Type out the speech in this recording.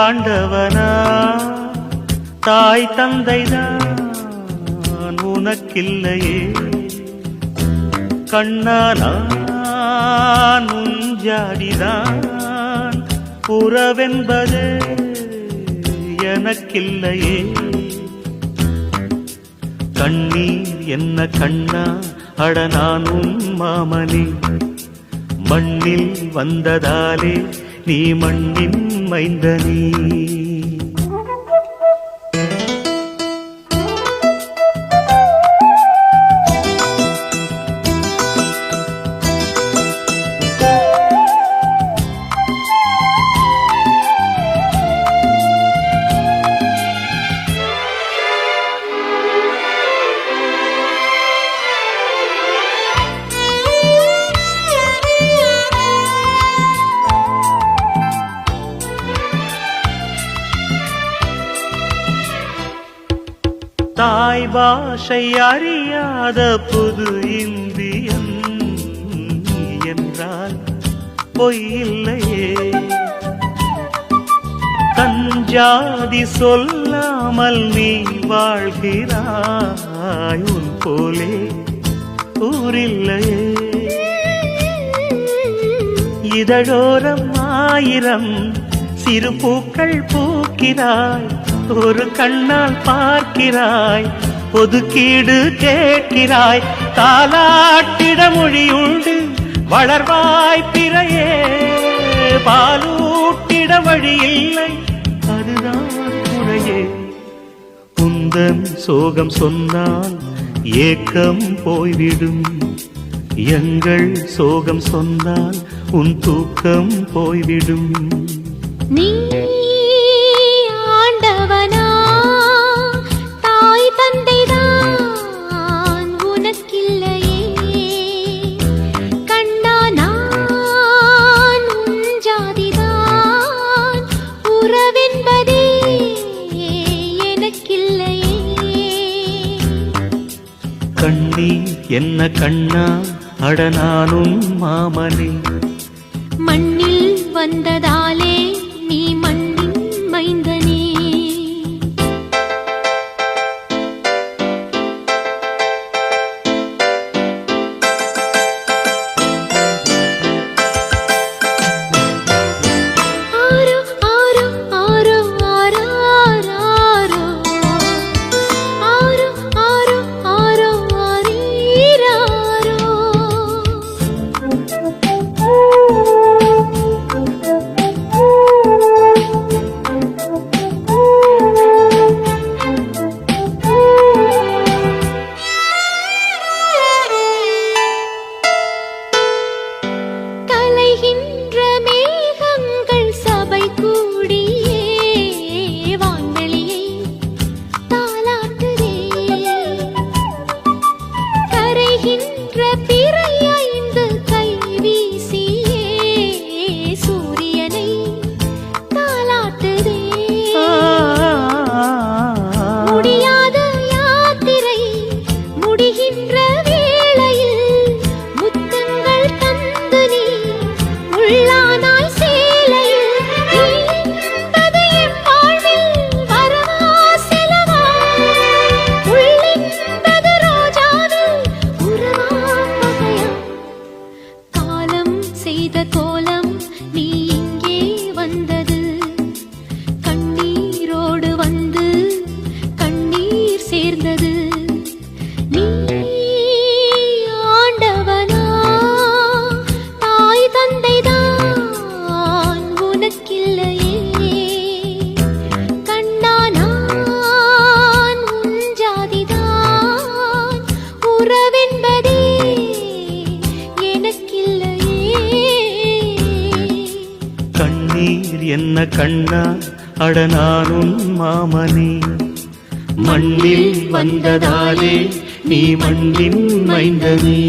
ஆண்டவனா தாய் தந்தைதான் உனக்கில்லையே கண்ணா நான் உஞ்சாடிதான் உறவென்பது எனக்கில்லையே கண்ணீர் என்ன கண்ணா அட நான் உன் மாமனே மண்ணில் வந்ததாலே நீ மண்ணின் மைந்தனே தாய் பாஷை அறியாத புது இந்தியன் என்றால் பொய்யில்லையே தஞ்சாதி சொல்லாமல் நீ வாழ்கிறாய் உன் போலே ஊரில்லையே இதழோரம் ஆயிரம் சிறு பூக்கள் பூக்கிறாய் ஒரு கண்ணால் பார்க்கிறாய் ஒதுக்கீடு கேட்கிறாய் தாலாட்டிட மொழியுண்டு வளர்வாய் பிறையே பாலூட்டிட வழியில்லை அதுதான் குறையே உந்தன் சோகம் சொன்னால் ஏக்கம் போய்விடும் எங்கள் சோகம் சொன்னால் உன் தூக்கம் போய்விடும் நீ ஆண்டவனா தாய் தந்தைதான் உனக்கில்லையே கண்ணா நான் ஜாதிதான் உறவென்பதே எனக்கில்லையே கண்ணீர் என்ன கண்ணா அட நானும் மாமனே மண்ணில் வந்ததாலே நீ மண்ணின் மைந்தனே ஆரோ ஆரோ ஆரோ ஆராரோ ஆரோ ஆரோ ஆரோ ஆரீராரோ கலைகின்ற மேகங்கள் சபை கூடியே வான்வெளியை தாலாட்டுதே கரைகின்ற பிறை ஐந்து கை வீசியே சூரியனை தாலாட்டுதே முடியாத யாத்திரை முடிகின்ற வேளையில் முத்தங்கள் தந்து நீ உள்ளானாய் சேலையில் நீ என்பது என் வாழ்வில் வரவா செலவா உள்ளென்பது ரோஜாவில் உறவா பகையா காலம் செய்த கோலம் நீ இங்கே வந்தது கண்ணீரோடு வந்து கண்ணீர் சேர்ந்தது நீ ஆண்டவனா தாய் தந்தைதான் உனக்கில்லையே கண்ணா நான் உன் ஜாதிதான் உறவென்பதே எனக்கில்லையே கண்ணீர் என்ன கண்ணா அட நானும் மாமனே மண்ணில் வந்ததாலே நீ மண்ணின் மைந்தனே